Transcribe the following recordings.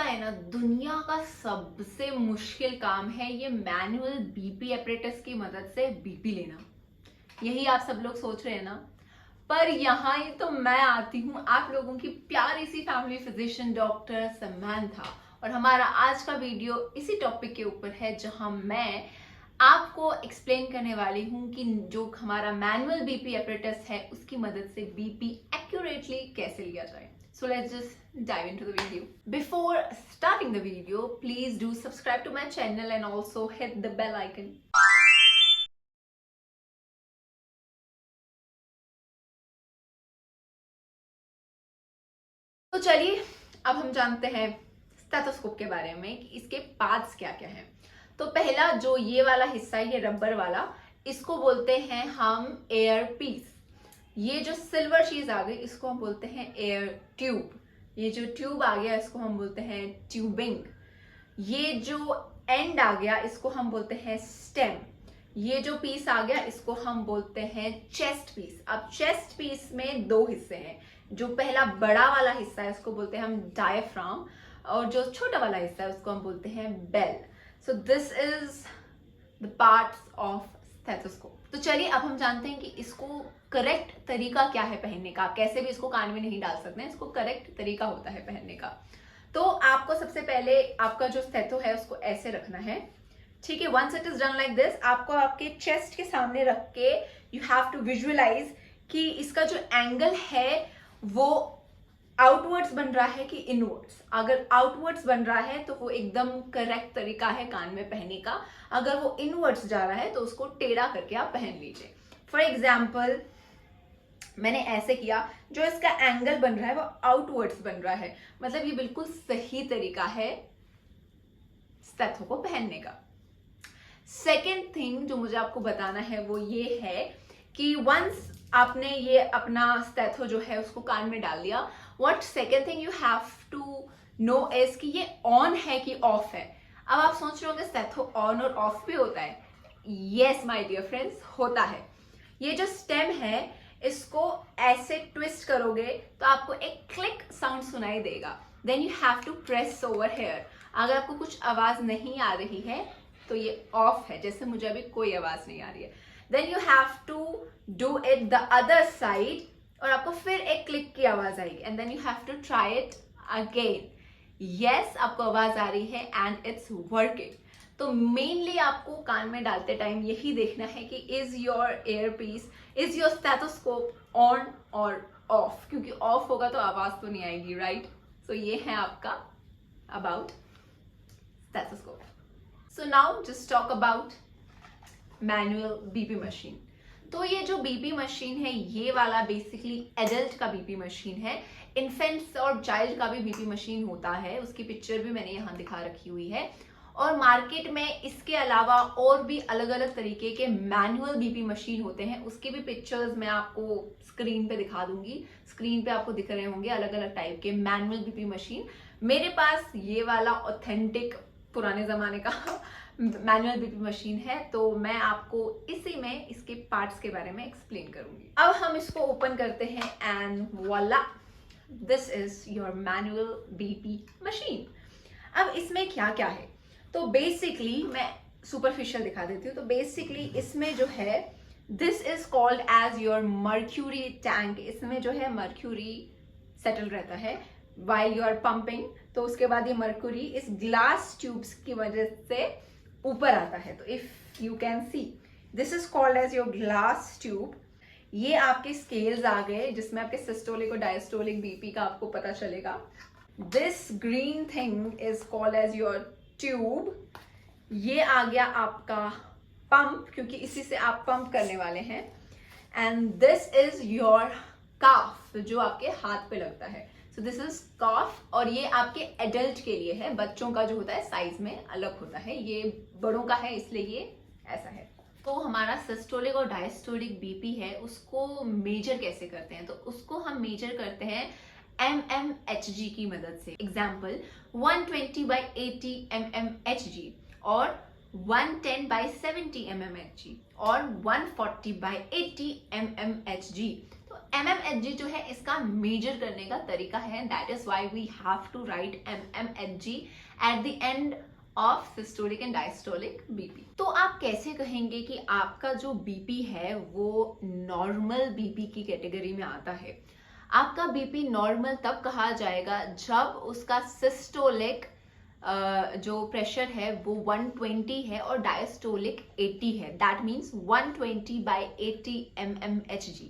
है ना, दुनिया का सबसे मुश्किल काम है ये मैनुअल बीपी एपरेटस की मदद से बीपी लेना। यही आप सब लोग सोच रहे हैं ना। पर यहाँ ही तो मैं आती हूँ, आप लोगों की प्यारी सी फैमिली फिजिशियन डॉक्टर समंथा, और हमारा आज का वीडियो इसी टॉपिक के ऊपर है जहां मैं आपको एक्सप्लेन करने वाली हूँ कि जो हमारा मैनुअल बीपी एपरेटस है उसकी मदद से बीपी एक्यूरेटली कैसे लिया जाए। So let's just dive into the video. Before starting the video, please do subscribe to my channel and also hit the bell icon. तो चलिए अब हम जानते हैं स्टेथोस्कोप के बारे में कि इसके पार्ट्स क्या क्या हैं। तो पहला जो ये वाला हिस्सा है, ये रबर वाला, इसको बोलते हैं हम एयर पीस। ये जो सिल्वर चीज आ गई इसको हम बोलते हैं एयर ट्यूब। ये जो ट्यूब आ गया इसको हम बोलते हैं ट्यूबिंग। ये जो एंड आ गया इसको हम बोलते हैं स्टेम। ये जो पीस आ गया इसको हम बोलते हैं चेस्ट पीस। अब चेस्ट पीस में दो हिस्से हैं। जो पहला बड़ा वाला हिस्सा है उसको बोलते हैं हम डायफ्राम, और जो छोटा वाला हिस्सा है उसको हम बोलते हैं bell. So this is the parts of stethoscope. तो चलिए अब हम जानते हैं कि इसको करेक्ट तरीका क्या है पहनने का। कैसे भी इसको कान में नहीं डाल सकते हैं, इसको करेक्ट तरीका होता है पहनने का। तो आपको सबसे पहले आपका जो स्टेथो है उसको ऐसे रखना है, ठीक है। Once it is done like this, आपको आपके चेस्ट के सामने रख के यू हैव टू विजुअलाइज कि इसका जो एंगल है वो आउटवर्ड्स बन रहा है कि इनवर्ड्स। अगर आउटवर्ड्स बन रहा है तो वो एकदम करेक्ट तरीका है कान में पहनने का। अगर वो इनवर्ड्स जा रहा है तो उसको टेढ़ा करके आप पहन लीजिए। फॉर एग्जाम्पल मैंने ऐसे किया, जो इसका एंगल बन रहा है वो आउटवर्ड्स बन रहा है, मतलब ये बिल्कुल सही तरीका है स्टेथो को पहनने का। सेकेंड थिंग जो मुझे आपको बताना है वो ये है कि वंस आपने ये अपना स्टेथो जो है उसको कान में डाल दिया, what second thing you have to know is कि ये ऑन है कि ऑफ है। अब आप सोच रहे होंगे स्टेथो ऑन और ऑफ भी होता है। यस माय डियर फ्रेंड्स, होता है। ये जो स्टेम है इसको ऐसे ट्विस्ट करोगे तो आपको एक क्लिक साउंड सुनाई देगा। Then you have to press over here. अगर आपको कुछ आवाज नहीं आ रही है तो ये ऑफ है, जैसे मुझे अभी कोई आवाज नहीं आ रही है। Then you have to do it the other side, और आपको फिर एक क्लिक की आवाज आएगी। And then you have to try it again. Yes, आपको आवाज आ रही है एंड इट्स वर्किंग। तो मेनली आपको कान में डालते टाइम यही देखना है कि is your earpiece, is your stethoscope on और ऑफ, क्योंकि ऑफ होगा तो आवाज तो नहीं आएगी, राइट। सो ये है आपका about stethoscope. So now just talk about manual BP machine. तो ये जो बीपी मशीन है ये वाला बेसिकली एडल्ट का बीपी मशीन है। इन्फेंट्स और चाइल्ड का भी बीपी मशीन होता है, उसकी पिक्चर भी मैंने यहाँ दिखा रखी हुई है। और मार्केट में इसके अलावा और भी अलग अलग तरीके के मैनुअल बीपी मशीन होते हैं, उसकी भी पिक्चर्स मैं आपको स्क्रीन पे दिखा दूंगी। स्क्रीन पे आपको दिख रहे होंगे अलग अलग टाइप के मैनुअल बीपी मशीन। मेरे पास ये वाला ऑथेंटिक पुराने जमाने का मैनुअल बीपी मशीन है, तो मैं आपको इसी में इसके पार्ट्स के बारे में एक्सप्लेन करूंगी। अब हम इसको ओपन करते हैं and voila, this is your manual BP machine. अब इसमें क्या क्या है, तो बेसिकली मैं सुपरफिशियल दिखा देती हूँ। तो बेसिकली इसमें जो है this is called as your mercury tank. इसमें जो है मर्क्यूरी सेटल रहता है वाइल यू आर पंपिंग। तो उसके बाद ये मर्क्यूरी इस ग्लास ट्यूब्स की वजह से ऊपर आता है। तो if you can see this is called as your glass tube. ये आपके स्केल्स आ गए जिसमें आपके सिस्टोलिक और डायस्टोलिक बीपी का आपको पता चलेगा। This green thing is called as your tube. ये आ गया आपका पंप, क्योंकि इसी से आप पंप करने वाले हैं। एंड दिस इज योर काफ, जो आपके हाथ पे लगता है। सो दिस इज काफ, और ये आपके एडल्ट के लिए है। बच्चों का जो होता है साइज में अलग होता है, ये बड़ों का है इसलिए ये ऐसा है। तो हमारा सिस्टोलिक और डायस्टोलिक बीपी है उसको मेजर कैसे करते हैं, तो उसको हम मेजर करते हैं mmHg की मदद से। एग्जाम्पल 120/80 mmHg और 110/70 mmHg और 140/80 mmHg। तो MMHg जो है इसका मेजर करने का तरीका है, that is why we have to write MMHg at the end of systolic and diastolic BP. तो आप कैसे कहेंगे कि आपका जो बीपी है वो नॉर्मल बीपी की कैटेगरी में आता है? आपका बीपी नॉर्मल तब कहा जाएगा जब उसका सिस्टोलिक जो प्रेशर है वो 120 है और डायस्टोलिक 80 है। That means 120/80 mmHg,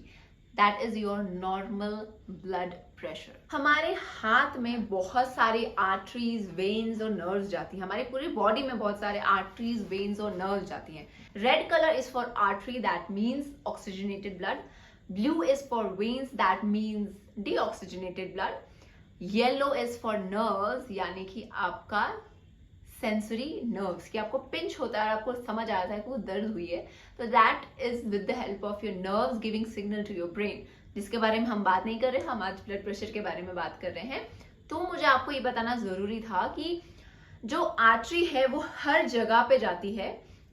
that is your normal blood pressure. हमारे हाथ में बहुत सारे आर्टरीज, वेन्स और नर्व्स जाती हैं, हमारी पूरी बॉडी में बहुत सारे आर्टरीज, वेन्स और नर्व्स जाती हैं। Red colour is for artery, that means oxygenated blood. Blue is for veins, that means deoxygenated blood. Yellow is for nerves, यानी कि आपका सेंसरी नर्व्स, कि आपको पिंच होता है और आपको समझ आ जाता है कि वो दर्द हुई है, तो that is with the help of your nerves giving signal to your brain, जिसके बारे में हम बात नहीं कर रहे, हम आज ब्लड प्रेशर के बारे में बात कर रहे हैं। तो मुझे आपको ये बताना जरूरी था कि जो आर्टरी है वो हर जगह पे जाती है,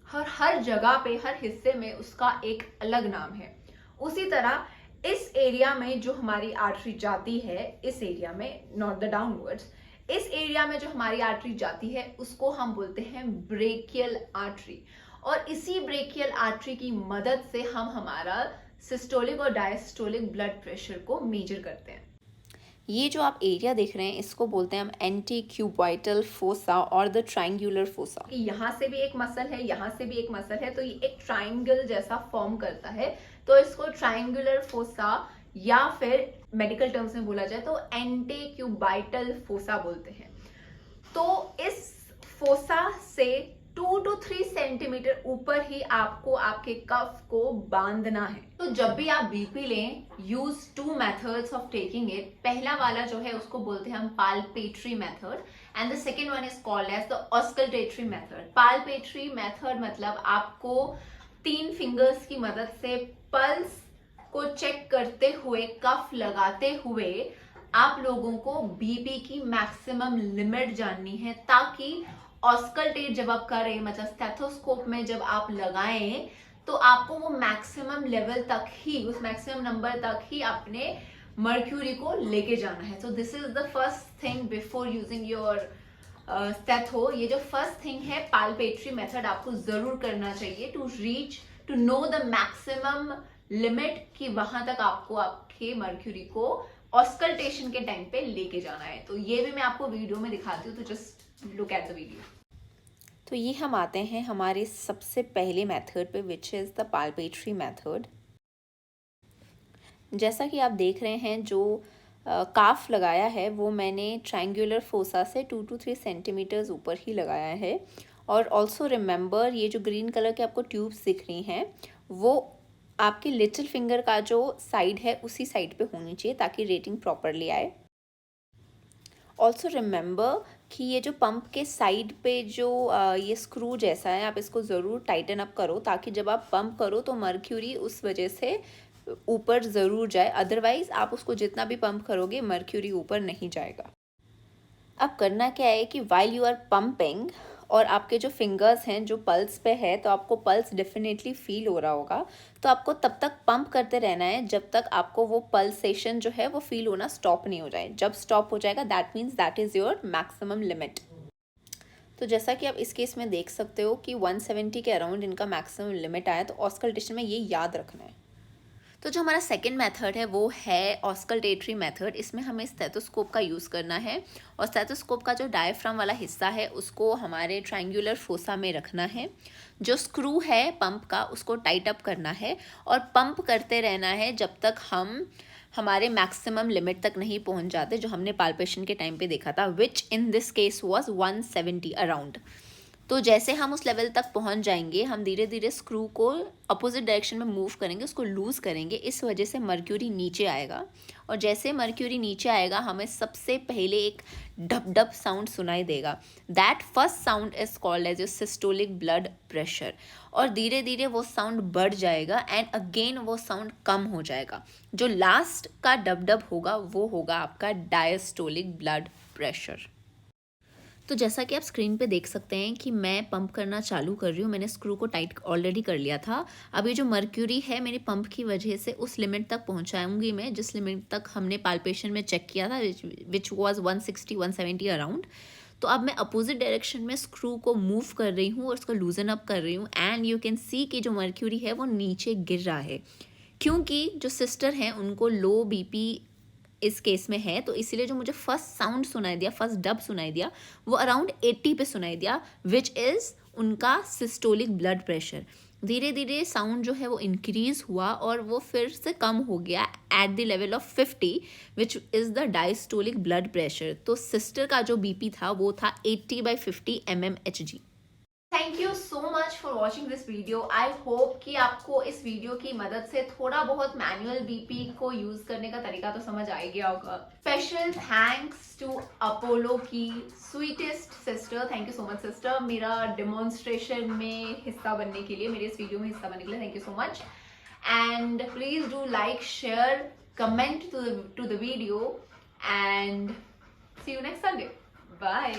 हर जगह पे, हर हिस्से में उसका एक अलग नाम है। उसी तरह इस एरिया में जो हमारी आर्टरी जाती है, इस एरिया में, नॉट द डाउनवर्ड्स, इस एरिया में जो हमारी आर्टरी जाती है उसको हम बोलते हैं ब्रेकियल आर्टरी। और इसी ब्रेकियल आर्टरी की मदद से हम हमारा सिस्टोलिक और डायस्टोलिक ब्लड प्रेशर को मेजर करते हैं। ये जो आप एरिया देख रहे हैं इसको बोलते हैं हम एंटीक्यूबाइटल फोसा और द ट्रायंगुलर फोसा। यहाँ से भी एक मसल है, यहाँ से भी एक मसल है, तो ये एक ट्रायंगल जैसा फॉर्म करता है, तो इसको ट्रायंगुलर फोसा या फिर मेडिकल टर्म्स में बोला जाए तो एंटीक्यूबाइटल फोसा बोलते हैं। तो इस फोसा से 2 to 3 सेंटीमीटर ऊपर ही आपको आपके कफ को बांधना है। तो जब भी आप बीपी लें, use 2 methods of taking it. पहला वाला जो है उसको बोलते हैं हम palpatory method, and the second one is called as the auscultatory method. Palpatory method मतलब आपको 3 फिंगर्स की मदद से पल्स को चेक करते हुए, कफ लगाते हुए आप लोगों को बीपी की मैक्सिमम लिमिट जाननी है, ताकि ऑस्कल्टेट जब आप करें, मतलब स्टेथोस्कोप में जब आप लगाएं, तो आपको वो मैक्सिमम लेवल तक ही, उस मैक्सिमम नंबर तक ही अपने मर्क्यूरी को लेके जाना है। So this is the first thing before using your stetho. ये जो फर्स्ट थिंग है, पाल्पेटरी मेथड आपको जरूर करना चाहिए to know the maximum limit, कि वहां तक आपको आपके मर्क्यूरी को ऑस्कल्टेशन के टाइम पे लेके जाना है। तो ये भी मैं आपको वीडियो में दिखाती हूँ, तो just look at the video. तो ये हम आते हैं हमारे सबसे पहले मेथड पे, विच इज़ द पाल्पेटरी मेथड। जैसा कि आप देख रहे हैं, जो काफ लगाया है वो मैंने ट्रायंगुलर फोसा से 2 to 3 सेंटीमीटर्स ऊपर ही लगाया है। और ऑल्सो रिमेंबर, ये जो ग्रीन कलर के आपको ट्यूब्स दिख रही हैं वो आपके लिटिल फिंगर का जो साइड है उसी साइड पे होनी चाहिए, ताकि रेटिंग प्रॉपरली आए। ऑल्सो रिमेंबर कि ये जो पंप के साइड पे जो ये स्क्रू जैसा है, आप इसको ज़रूर टाइटन अप करो, ताकि जब आप पंप करो तो मर्क्यूरी उस वजह से ऊपर ज़रूर जाए। अदरवाइज़ आप उसको जितना भी पंप करोगे मर्क्यूरी ऊपर नहीं जाएगा। अब करना क्या है कि वाइल यू आर पंपिंग, और आपके जो फिंगर्स हैं जो पल्स पे है, तो आपको पल्स डेफिनेटली फील हो रहा होगा, तो आपको तब तक पंप करते रहना है जब तक आपको वो पल्सेशन जो है वो फील होना स्टॉप नहीं हो जाए। जब स्टॉप हो जाएगा that means that is your maximum limit. तो जैसा कि आप इस केस में देख सकते हो कि 170 के अराउंड इनका मैक्सिमम लिमिट आया, तो ऑस्कल्टेशन में ये याद रखना है। तो जो हमारा सेकेंड मेथड है वो है ऑस्कल्टेटरी मेथड। इसमें हमें स्टेथोस्कोप का यूज़ करना है, और स्टेथोस्कोप का जो डायफ्राम वाला हिस्सा है उसको हमारे ट्रायंगुलर फोसा में रखना है। जो स्क्रू है पंप का उसको टाइट अप करना है, और पंप करते रहना है जब तक हम हमारे मैक्सिमम लिमिट तक नहीं पहुंच जाते, जो हमने पाल्पेशन के टाइम पे देखा था, which in this case was 170 around. तो जैसे हम उस लेवल तक पहुंच जाएंगे, हम धीरे धीरे स्क्रू को अपोजिट डायरेक्शन में मूव करेंगे, उसको लूज़ करेंगे, इस वजह से मर्क्यूरी नीचे आएगा। और जैसे मर्क्यूरी नीचे आएगा, हमें सबसे पहले एक डब डब साउंड सुनाई देगा। That first sound is called as your systolic blood pressure. और धीरे धीरे वो साउंड बढ़ जाएगा, एंड अगेन वो साउंड कम हो जाएगा। जो लास्ट का डब डब होगा वो होगा आपका डायस्टोलिक ब्लड प्रेशर। तो जैसा कि आप स्क्रीन पे देख सकते हैं कि मैं पंप करना चालू कर रही हूँ, मैंने स्क्रू को टाइट ऑलरेडी कर लिया था। अब ये जो मर्क्यूरी है मेरी पंप की वजह से उस लिमिट तक पहुँचाऊँगी मैं जिस लिमिट तक हमने पाल्पेशन में चेक किया था, विच वाज 160-170 अराउंड। तो अब मैं अपोजिट डायरेक्शन में स्क्रू को मूव कर रही हूँ और उसको लूजन अप कर रही हूँ, एंड यू कैन सी कि जो मर्क्यूरी है वो नीचे गिर रहा है, क्योंकि जो सिस्टर हैं उनको लो बीपी इस केस में है, तो इसीलिए जो मुझे फर्स्ट साउंड सुनाई दिया, फर्स्ट डब सुनाई दिया, वो अराउंड 80 पे सुनाई दिया, विच इज़ उनका सिस्टोलिक ब्लड प्रेशर। धीरे धीरे साउंड जो है वो इंक्रीज हुआ और वो फिर से कम हो गया at the level of 50, which is the diastolic blood pressure. तो सिस्टर का जो बीपी था वो था 80/50 mmHg। Thank you so much for watching this video. I hope कि आपको इस वीडियो की मदद से थोड़ा बहुत मैनुअल बीपी को यूज करने का तरीका तो समझ आ गया होगा। स्पेशल थैंक्स टू अपोलो की sweetest sister. Thank you so much sister, मेरा डेमोन्स्ट्रेशन में हिस्सा बनने के लिए, मेरे इस वीडियो में हिस्सा बनने के लिए thank you so much. And please do like, share, comment to the video, and see you next Sunday. Bye.